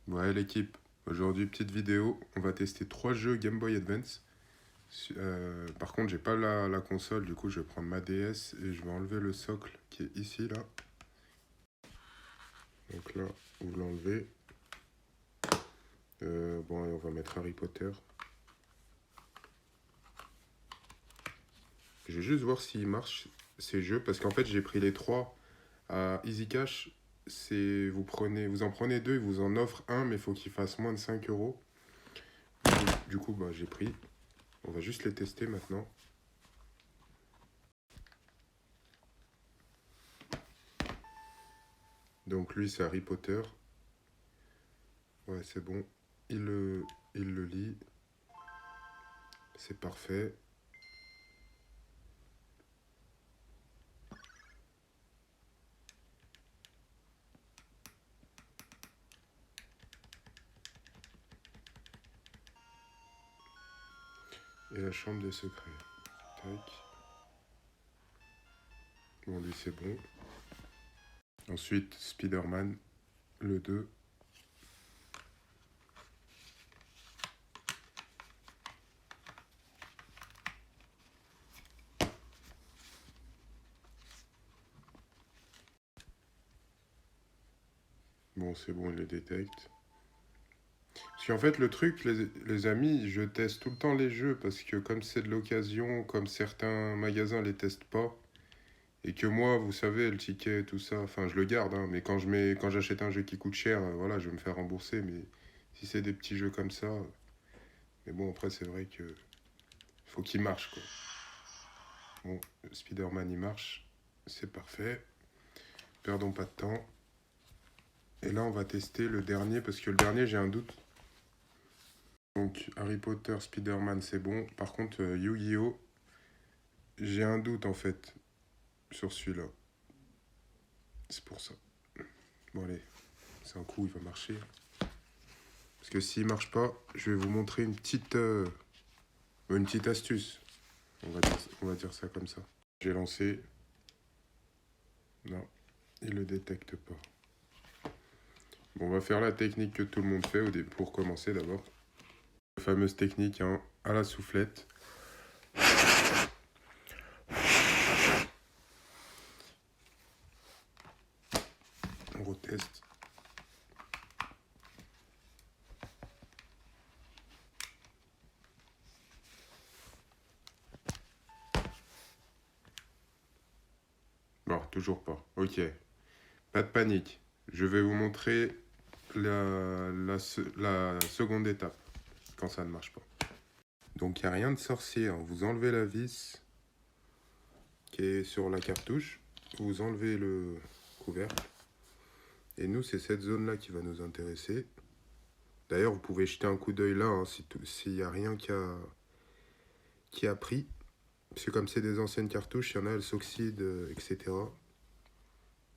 Ouais l'équipe, aujourd'hui petite vidéo, on va tester 3 jeux Game Boy Advance. Par contre j'ai pas la console, du coup je vais prendre ma DS et je vais enlever le socle qui est ici là. Donc là, vous l'enlevez. Bon, et on va mettre Harry Potter. Je vais juste voir s'il marche ces jeux, parce qu'en fait j'ai pris les trois à Easy Cash. Vous en prenez deux, ils vous en offrent un, mais il faut qu'il fasse moins de 5 euros. Du coup, bah, j'ai pris. On va juste les tester maintenant. Donc lui c'est Harry Potter. Ouais, c'est bon. Il le lit. C'est parfait. Et la chambre des secrets. Tac. Bon, lui c'est bon. Ensuite, Spider-Man, le 2. Bon, c'est bon, il le détecte. Parce qu'en fait, le truc, les amis, je teste tout le temps les jeux parce que comme c'est de l'occasion, comme certains magasins les testent pas, et que moi, vous savez, le ticket, tout ça, enfin, je le garde, hein, mais quand j'achète un jeu qui coûte cher, voilà, je vais me faire rembourser, mais si c'est des petits jeux comme ça, mais bon, après, c'est vrai que faut qu'il marche, quoi. Bon, Spider-Man, il marche, c'est parfait, perdons pas de temps. Et là, on va tester le dernier parce que le dernier, j'ai un doute. Donc, Harry Potter, Spider-Man, c'est bon. Par contre, Yu-Gi-Oh! J'ai un doute en fait sur celui-là. C'est pour ça. Bon, allez, c'est un coup, il va marcher. Parce que s'il marche pas, je vais vous montrer une petite astuce. On va dire ça comme ça. J'ai lancé. Non, il le détecte pas. Bon, on va faire la technique que tout le monde fait pour commencer d'abord. La fameuse technique hein, à la soufflette. On reteste. Bon, toujours pas. Ok, pas de panique. Je vais vous montrer la seconde étape quand ça ne marche pas. Donc il n'y a rien de sorcier, hein. Vous enlevez la vis qui est sur la cartouche, vous enlevez le couvercle. Et nous, c'est cette zone-là qui va nous intéresser. D'ailleurs, vous pouvez jeter un coup d'œil là, hein, s'il n'y a rien qui a pris. Parce que comme c'est des anciennes cartouches, il y en a, elles s'oxydent, etc.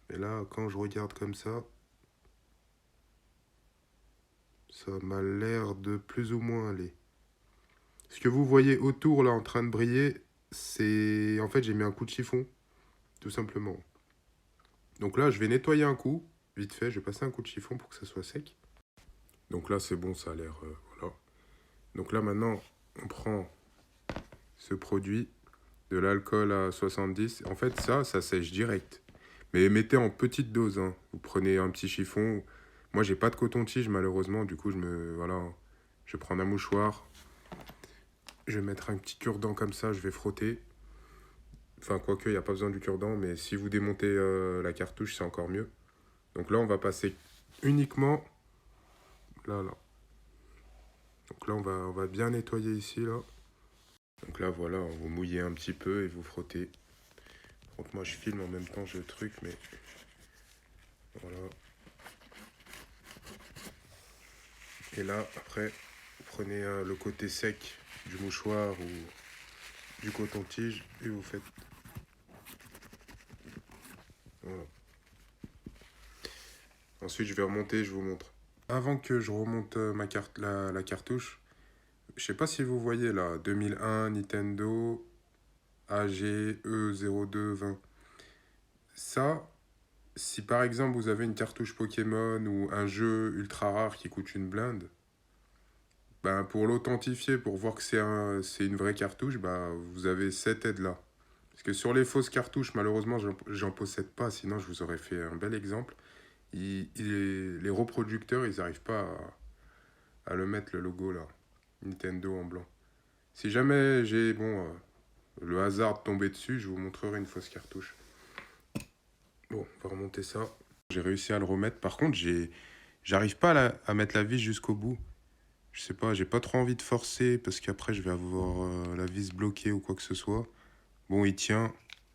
Et là, quand je regarde comme ça m'a l'air de plus ou moins aller. Ce que vous voyez autour là en train de briller, c'est... En fait, j'ai mis un coup de chiffon, tout simplement. Donc là, je vais nettoyer un coup, vite fait, je vais passer un coup de chiffon pour que ça soit sec. Donc là, c'est bon, ça a l'air... voilà. Donc là, maintenant, on prend ce produit, de l'alcool à 70. En fait, ça sèche direct. Mais mettez en petite dose, hein. Vous prenez un petit chiffon. Moi, j'ai pas de coton-tige, malheureusement. Du coup, voilà, je vais prendre un mouchoir. Je vais mettre un petit cure-dent comme ça, je vais frotter. Enfin, quoique, il n'y a pas besoin du cure-dent, mais si vous démontez la cartouche, c'est encore mieux. Donc là, on va passer uniquement là. Donc là, on va bien nettoyer ici, là. Donc là, voilà, vous mouillez un petit peu et vous frottez. Donc moi, je filme en même temps, je truc, mais voilà. Et là, après, vous prenez le côté sec du mouchoir ou du coton-tige et vous faites... Voilà. Ensuite, je vais remonter, je vous montre. Avant que je remonte la cartouche, je sais pas si vous voyez là, 2001 Nintendo AGE0220. Ça, si par exemple vous avez une cartouche Pokémon ou un jeu ultra rare qui coûte une blinde, ben, pour l'authentifier, pour voir que c'est une vraie cartouche, ben, vous avez cette aide-là. Parce que sur les fausses cartouches, malheureusement, j'en possède pas, sinon je vous aurais fait un bel exemple. Les reproducteurs, ils n'arrivent pas à le mettre, le logo là, Nintendo en blanc. Si jamais j'ai le hasard de tomber dessus, je vous montrerai une fausse cartouche. Bon, on va remonter ça. J'ai réussi à le remettre. Par contre, j'arrive pas à mettre la vis jusqu'au bout. Je sais pas, j'ai pas trop envie de forcer parce qu'après je vais avoir la vis bloquée ou quoi que ce soit. Bon, il tient,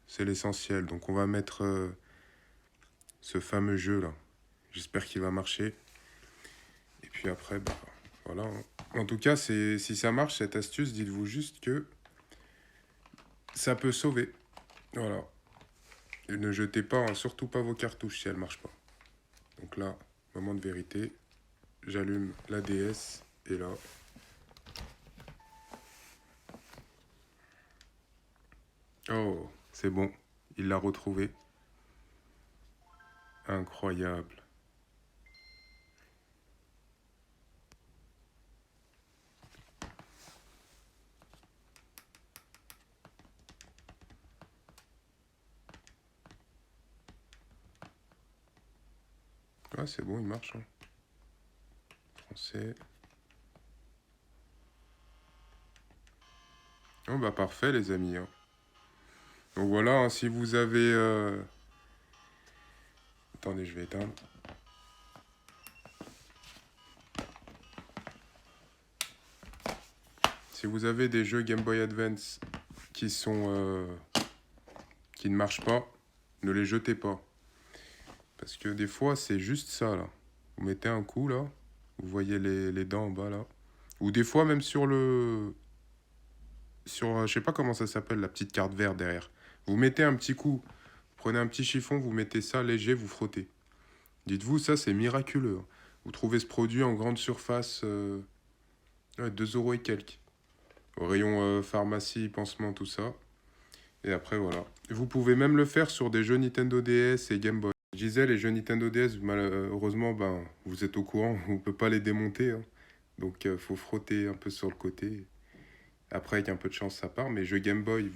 c'est l'essentiel. Donc on va mettre ce fameux jeu là. J'espère qu'il va marcher. Et puis après, bah voilà, hein. En tout cas, si ça marche cette astuce, dites-vous juste que ça peut sauver. Voilà. Et ne jetez pas, hein, surtout pas vos cartouches si elles marchent pas. Donc là, moment de vérité. J'allume la DS et là. Oh, c'est bon. Il l'a retrouvé. Incroyable. Ah, c'est bon, il marche, hein. Français. Oh, bah parfait, les amis, hein. Donc voilà, hein, si vous avez... Attendez, je vais éteindre. Si vous avez des jeux Game Boy Advance qui qui ne marchent pas, ne les jetez pas. Parce que des fois, c'est juste ça, là. Vous mettez un coup, là. Vous voyez les dents en bas, là. Ou des fois, même sur je sais pas comment ça s'appelle, la petite carte verte derrière. Vous mettez un petit coup. Vous prenez un petit chiffon, vous mettez ça léger, vous frottez. Dites-vous, ça, c'est miraculeux, hein. Vous trouvez ce produit en grande surface, 2 € et quelques. Au rayon pharmacie, pansement, tout ça. Et après, voilà. Vous pouvez même le faire sur des jeux Nintendo DS et Game Boy. Je disais, les jeux Nintendo DS, malheureusement, ben, vous êtes au courant, on ne peut pas les démonter, hein. Donc, faut frotter un peu sur le côté. Après, avec un peu de chance, ça part. Mais jeux Game Boy,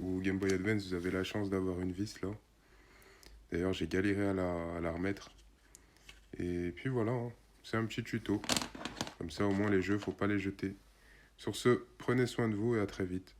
ou Game Boy Advance, vous avez la chance d'avoir une vis, là. D'ailleurs, j'ai galéré à la remettre. Et puis voilà, hein. C'est un petit tuto. Comme ça, au moins, les jeux, faut pas les jeter. Sur ce, prenez soin de vous et à très vite.